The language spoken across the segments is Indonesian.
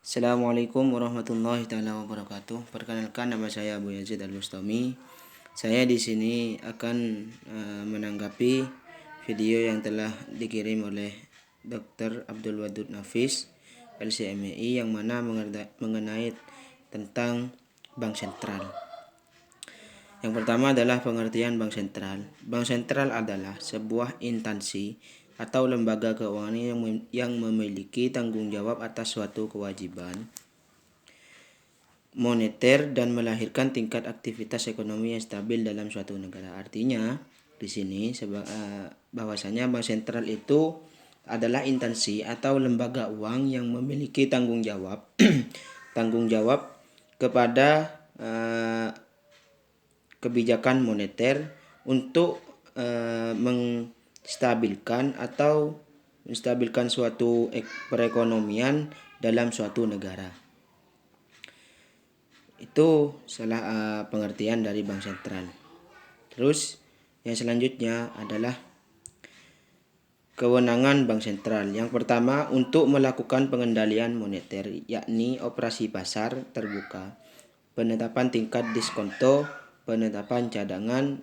Assalamualaikum warahmatullahi taala wabarakatuh. Perkenalkan, nama saya Abu Yazid Al-Bustami. Saya di sini akan menanggapi video yang telah dikirim oleh Dr. Abdul Wadud Nafis LCMI yang mana mengenai tentang Bank Sentral. Yang pertama adalah pengertian Bank Sentral. Bank Sentral adalah sebuah instansi atau lembaga keuangan yang memiliki tanggung jawab atas suatu kewajiban moneter dan melahirkan tingkat aktivitas ekonomi yang stabil dalam suatu negara. Artinya di sini bahwasanya Bank Sentral itu adalah instansi atau lembaga uang yang memiliki tanggung jawab kepada kebijakan moneter untuk menstabilkan suatu perekonomian dalam suatu negara. Itu salah pengertian dari Bank Sentral. Terus yang selanjutnya adalah kewenangan Bank Sentral. Yang pertama, untuk melakukan pengendalian moneter, yakni operasi pasar terbuka, penetapan tingkat diskonto, penetapan cadangan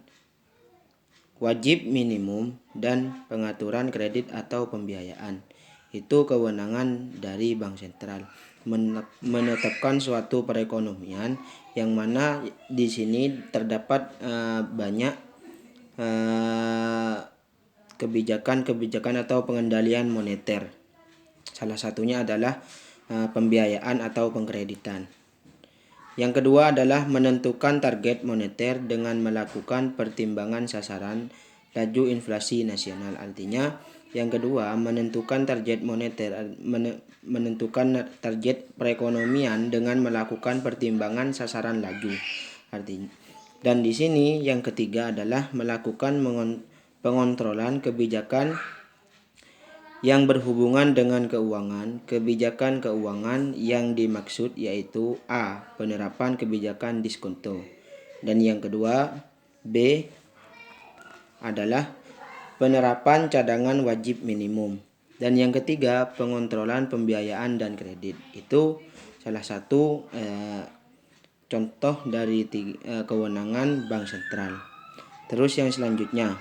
wajib minimum, dan pengaturan kredit atau pembiayaan. Itu kewenangan dari Bank Sentral, menetapkan suatu perekonomian yang mana di sini terdapat banyak kebijakan atau pengendalian moneter. Salah satunya adalah pembiayaan atau pengkreditan. Yang kedua adalah menentukan target moneter dengan melakukan pertimbangan sasaran laju inflasi nasional. Artinya yang kedua menentukan target moneter, menentukan target perekonomian dengan melakukan pertimbangan sasaran laju. Artinya, dan di sini yang ketiga adalah melakukan pengontrolan kebijakan yang berhubungan dengan keuangan. Kebijakan keuangan yang dimaksud yaitu A. Penerapan kebijakan diskonto. Dan yang kedua, B. adalah penerapan cadangan wajib minimum. Dan yang ketiga, pengontrolan pembiayaan dan kredit. Itu salah satu contoh dari kewenangan Bank Sentral. Terus yang selanjutnya,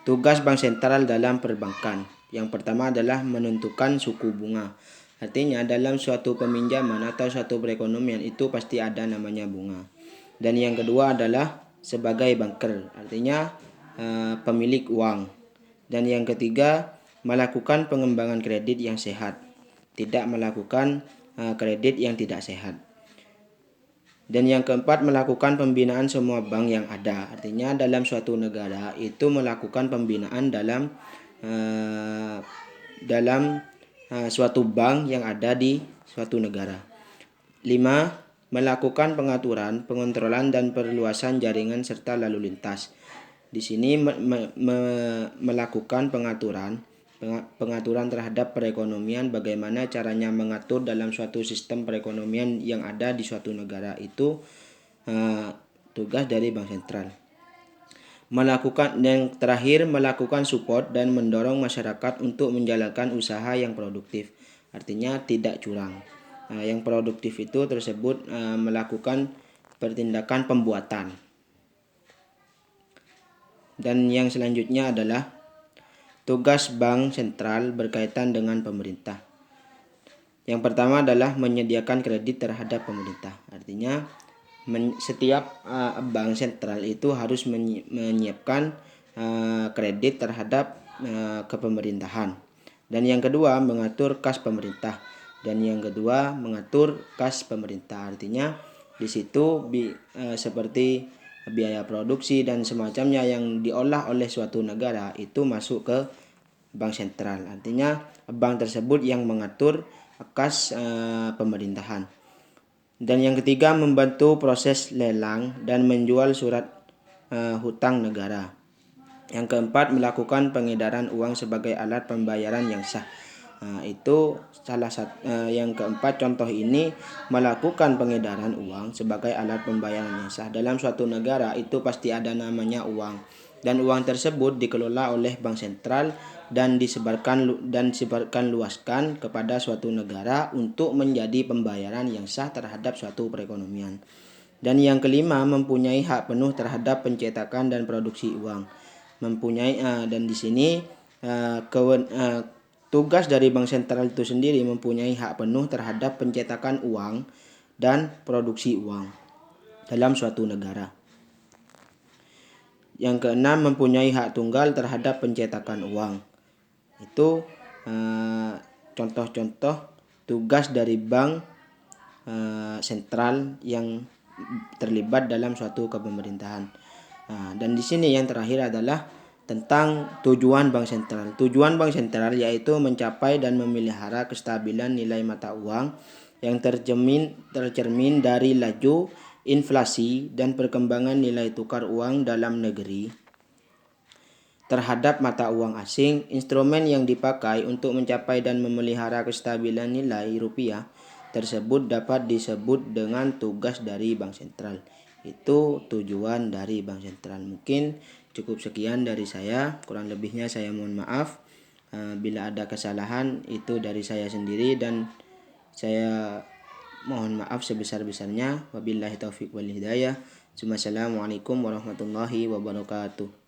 tugas Bank Sentral dalam perbankan. Yang pertama adalah menentukan suku bunga. Artinya dalam suatu peminjaman atau suatu perekonomian itu pasti ada namanya bunga. Dan yang kedua adalah sebagai banker, artinya pemilik uang. Dan yang ketiga, melakukan pengembangan kredit yang sehat, tidak melakukan kredit yang tidak sehat. Dan yang keempat, melakukan pembinaan semua bank yang ada. Artinya dalam suatu negara itu melakukan pembinaan dalam suatu bank yang ada di suatu negara. 5. Melakukan pengaturan, pengontrolan, dan perluasan jaringan serta lalu lintas. Di sini melakukan pengaturan terhadap perekonomian, bagaimana caranya mengatur dalam suatu sistem perekonomian yang ada di suatu negara. Itu tugas dari Bank Sentral. Yang terakhir, melakukan support dan mendorong masyarakat untuk menjalankan usaha yang produktif. Artinya tidak curang. Yang produktif itu tersebut melakukan pertindakan pembuatan. Dan yang selanjutnya adalah tugas Bank Sentral berkaitan dengan pemerintah. Yang pertama adalah menyediakan kredit terhadap pemerintah. Artinya setiap bank sentral itu harus menyiapkan kredit terhadap kepemerintahan. Dan yang kedua, mengatur kas pemerintah. Dan yang kedua, mengatur kas pemerintah. Artinya di situ seperti biaya produksi dan semacamnya yang diolah oleh suatu negara itu masuk ke bank sentral. Artinya bank tersebut yang mengatur kas pemerintahan. Dan yang ketiga, membantu proses lelang dan menjual surat hutang negara. Yang keempat, melakukan pengedaran uang sebagai alat pembayaran yang sah. Itu salah satu yang keempat, contoh ini melakukan pengedaran uang sebagai alat pembayaran yang sah. Dalam suatu negara itu pasti ada namanya uang. Dan uang tersebut dikelola oleh Bank Sentral dan disebarkan luaskan kepada suatu negara untuk menjadi pembayaran yang sah terhadap suatu perekonomian. Dan yang kelima, mempunyai hak penuh terhadap pencetakan dan produksi uang. Dan di sini tugas dari bank sentral itu sendiri mempunyai hak penuh terhadap pencetakan uang dan produksi uang dalam suatu negara. Yang keenam, mempunyai hak tunggal terhadap pencetakan uang. Itu contoh-contoh tugas dari bank sentral yang terlibat dalam suatu kepemerintahan. Dan di sini yang terakhir adalah tentang tujuan bank sentral. Tujuan bank sentral yaitu mencapai dan memelihara kestabilan nilai mata uang yang tercermin dari laju inflasi dan perkembangan nilai tukar uang dalam negeri terhadap mata uang asing. Instrumen yang dipakai untuk mencapai dan memelihara kestabilan nilai rupiah tersebut dapat disebut dengan tugas dari bank sentral. Itu tujuan dari bank sentral. Mungkin cukup sekian dari saya, kurang lebihnya saya mohon maaf. Bila ada kesalahan itu dari saya sendiri dan saya mohon maaf sebesar-besarnya. Wabillahi taufiq wal hidayah. Assalamualaikum warahmatullahi wabarakatuh.